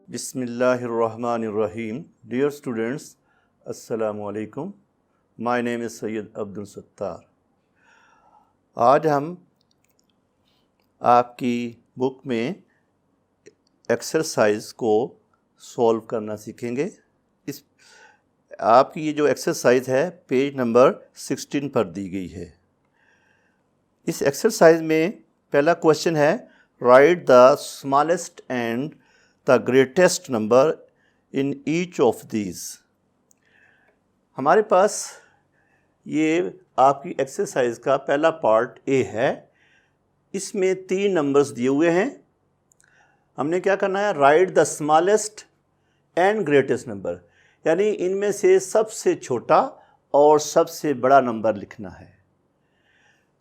Bismillahirrahmanirrahim. Dear students, Assalamu alaikum. My name is Sayyid Abdul Sattar. आज हम आपकी book में एक्सरसाइज को सॉल्व करना सीखेंगे। इस आपकी ये जो एक्सरसाइज है पेज नंबर 16 पर दी गई है। इस एक्सरसाइज में पहला क्वेश्चन है right the smallest and the greatest number in each of these. हमारे पास ये आपकी एक्सरसाइज का पहला पार्ट ए है। इसमें 3 नंबर्स दिए हुए हैं। हमने क्या करना है, right the smallest and greatest number, यानी इनमें से सबसे छोटा और सबसे बड़ा नंबर लिखना है।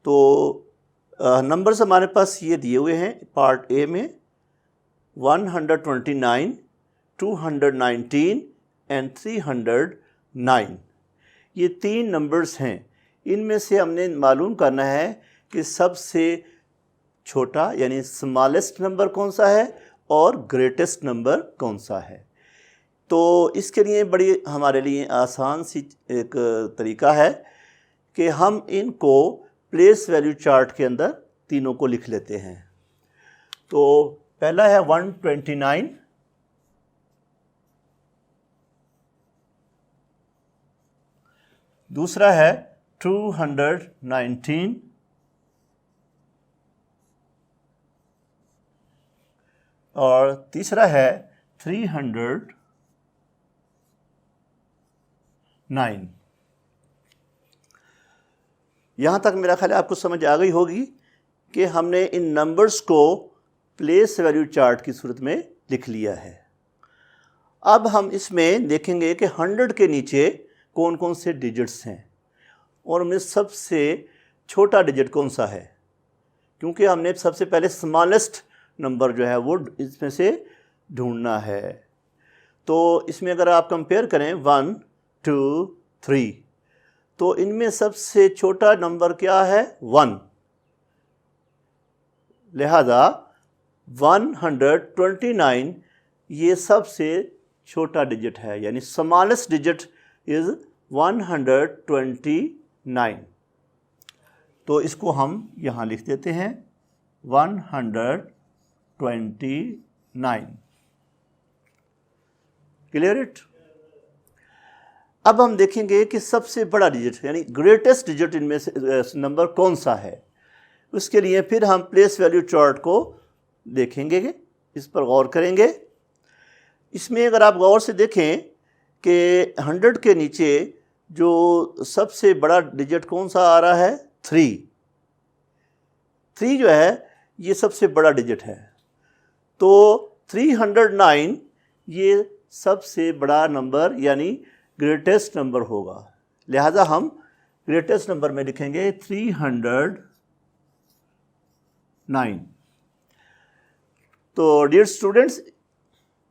तो नंबर्स हमारे पास ये दिए हुए हैं पार्ट ए में 129, 219 एंड 309। ये 3 नंबर्स हैं। इनमें से हमने मालूम करना है कि सबसे छोटा यानी स्मॉलेस्ट नंबर कौन सा है और ग्रेटेस्ट नंबर कौन सा है। तो इसके लिए बड़ी हमारे लिए आसान सी एक तरीका है कि हम इनको प्लेस वैल्यू चार्ट के अंदर तीनों को लिख लेते हैं। तो पहला है 129, दूसरा है 219 और तीसरा है 309। यहाँ तक मेरा ख्याल है आपको समझ आ गई होगी कि हमने इन नंबर्स को प्लेस वैल्यू चार्ट की सूरत में लिख लिया है। अब हम इसमें देखेंगे कि 100 के नीचे कौन कौन से डिजिट्स हैं और उनमें सबसे छोटा डिजिट कौन सा है, क्योंकि हमने सबसे पहले स्मॉलेस्ट नंबर जो है वो इसमें से ढूंढना है। तो इसमें अगर आप कंपेयर करें 1, 2, 3, तो इनमें सबसे छोटा नंबर क्या है 1। लिहाजा 129 ये सबसे छोटा डिजिट है, यानी स्मॉलेस्ट डिजिट इज़ 129। तो इसको हम यहाँ लिख देते हैं 129। Clear it. अब हम देखेंगे कि सबसे बड़ा डिजिट यानी ग्रेटेस्ट डिजिट इनमें से नंबर कौन सा है। उसके लिए फिर हम प्लेस वैल्यू चार्ट को देखेंगे, इस पर गौर करेंगे। इसमें अगर आप गौर से देखें कि 100 के नीचे जो सबसे बड़ा डिजिट कौन सा आ रहा है 3 जो है ये सबसे बड़ा डिजिट है। तो 309 ये सबसे बड़ा नंबर यानी ग्रेटेस्ट नंबर होगा। लिहाजा हम ग्रेटेस्ट नंबर में लिखेंगे 309। तो डियर स्टूडेंट्स,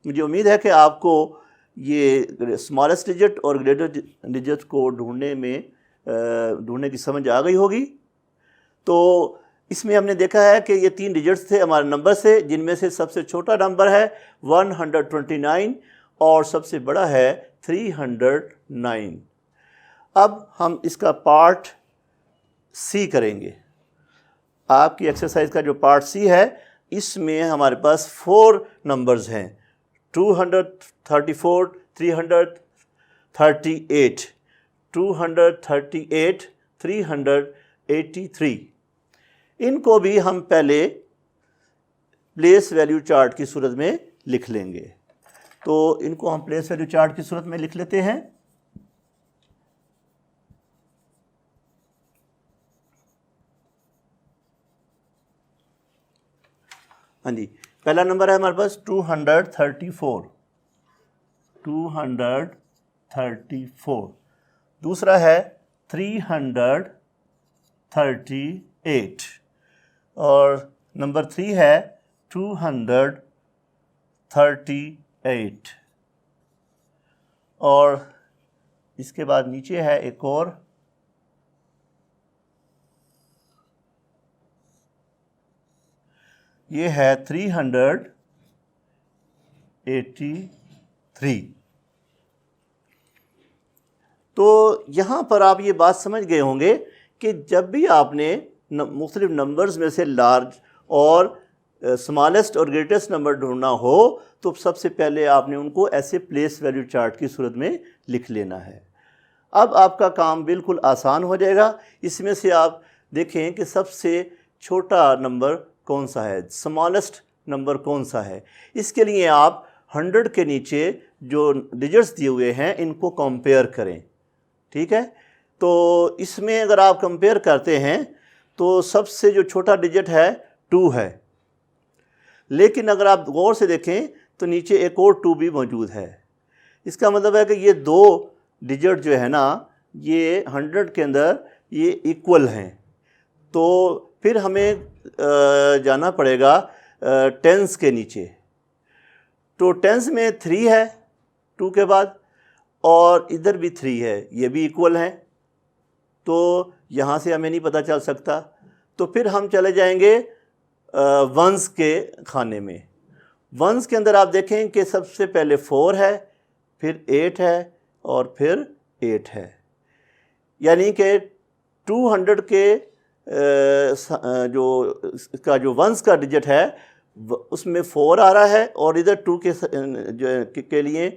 मुझे उम्मीद है कि आपको ये स्मॉलेस्ट डिजिट और ग्रेटेस्ट डिजिट को ढूंढने की समझ आ गई होगी। तो इसमें हमने देखा है कि ये 3 डिजिट्स थे हमारे नंबर से, जिनमें से सबसे छोटा नंबर है 129 और सबसे बड़ा है 309। अब हम इसका पार्ट सी करेंगे। आपकी एक्सरसाइज का जो पार्ट सी है इसमें हमारे पास 4 नंबर्स हैं 234, 338, 238, 383। इनको भी हम पहले प्लेस वैल्यू चार्ट की सूरत में लिख लेंगे। तो इनको हम प्लेस वैल्यू चार्ट की सूरत में लिख लेते हैं। हाँ जी, पहला नंबर है हमारे पास 234। दूसरा है 338 और नंबर 3 है 238 और इसके बाद नीचे है एक और ये है 300 83। तो यहाँ पर आप ये बात समझ गए होंगे कि जब भी आपने मुख्तलिफ नंबर्स में से लार्ज और स्मॉलेस्ट और ग्रेटेस्ट नंबर ढूंढना हो तो सबसे पहले आपने उनको ऐसे प्लेस वैल्यू चार्ट की सूरत में लिख लेना है। अब आपका काम बिल्कुल आसान हो जाएगा। इसमें से आप देखें कि सबसे छोटा नंबर कौन सा है, स्मॉलेस्ट नंबर कौन सा है। इसके लिए आप 100 के नीचे जो डिजिट्स दिए हुए हैं इनको कंपेयर करें, ठीक है। तो इसमें अगर आप कंपेयर करते हैं तो सबसे जो छोटा डिजिट है 2 है, लेकिन अगर आप गौर से देखें तो नीचे एक और 2 भी मौजूद है। इसका मतलब है कि ये 2 डिजिट जो है ना ये 100 के अंदर ये इक्वल हैं। तो फिर हमें जाना पड़ेगा टेंस के नीचे। तो टेंस में 3 है 2 के बाद, और इधर भी 3 है, ये भी इक्वल हैं। तो यहाँ से हमें नहीं पता चल सकता। तो फिर हम चले जाएंगे वंस के खाने में। वंस के अंदर आप देखें कि सबसे पहले 4 है, फिर 8 है और फिर 8 है। यानी कि 200 के जो वंस का डिजिट है उसमें 4 आ रहा है, और इधर 2 के लिए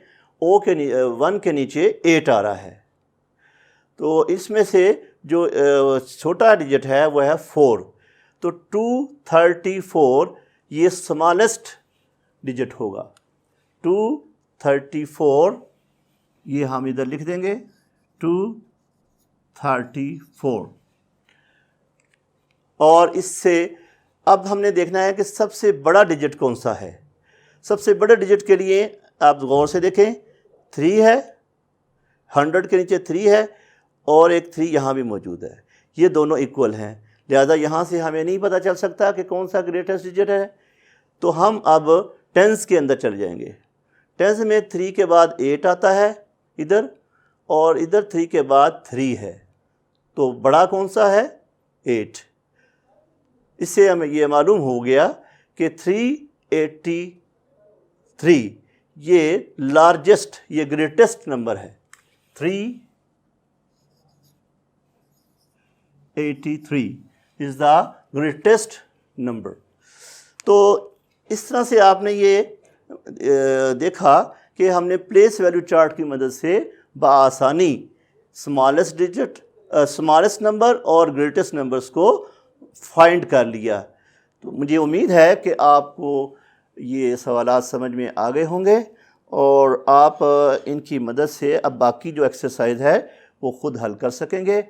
1 के नीचे 8 आ रहा है। तो इसमें से जो छोटा डिजिट है वो है 4। तो 234 ये स्मॉलेस्ट डिजिट होगा। 234 ये हम इधर लिख देंगे 234। और इससे अब हमने देखना है कि सबसे बड़ा डिजिट कौन सा है। सबसे बड़े डिजिट के लिए आप गौर से देखें 3 है, 100 के नीचे 3 है और एक 3 यहाँ भी मौजूद है। ये दोनों इक्वल हैं, लिहाजा यहाँ से हमें नहीं पता चल सकता कि कौन सा ग्रेटेस्ट डिजिट है। तो हम अब टेंस के अंदर चले जाएंगे। टेंस में 3 के बाद 8 आता है इधर, और इधर 3 के बाद 3 है। तो बड़ा कौन सा है 8। इससे हमें ये मालूम हो गया कि 383 ये लार्जेस्ट, ये ग्रेटेस्ट नंबर है। 383 इज़ द ग्रेटेस्ट नंबर। तो इस तरह से आपने ये देखा कि हमने प्लेस वैल्यू चार्ट की मदद से बआसानी स्मॉलेस्ट डिजिट, स्मॉलेस्ट नंबर और ग्रेटेस्ट नंबर्स को फाइंड कर लिया। तो मुझे उम्मीद है कि आपको ये सवालात समझ में आ गए होंगे और आप इनकी मदद से अब बाकी जो एक्सरसाइज है वो ख़ुद हल कर सकेंगे।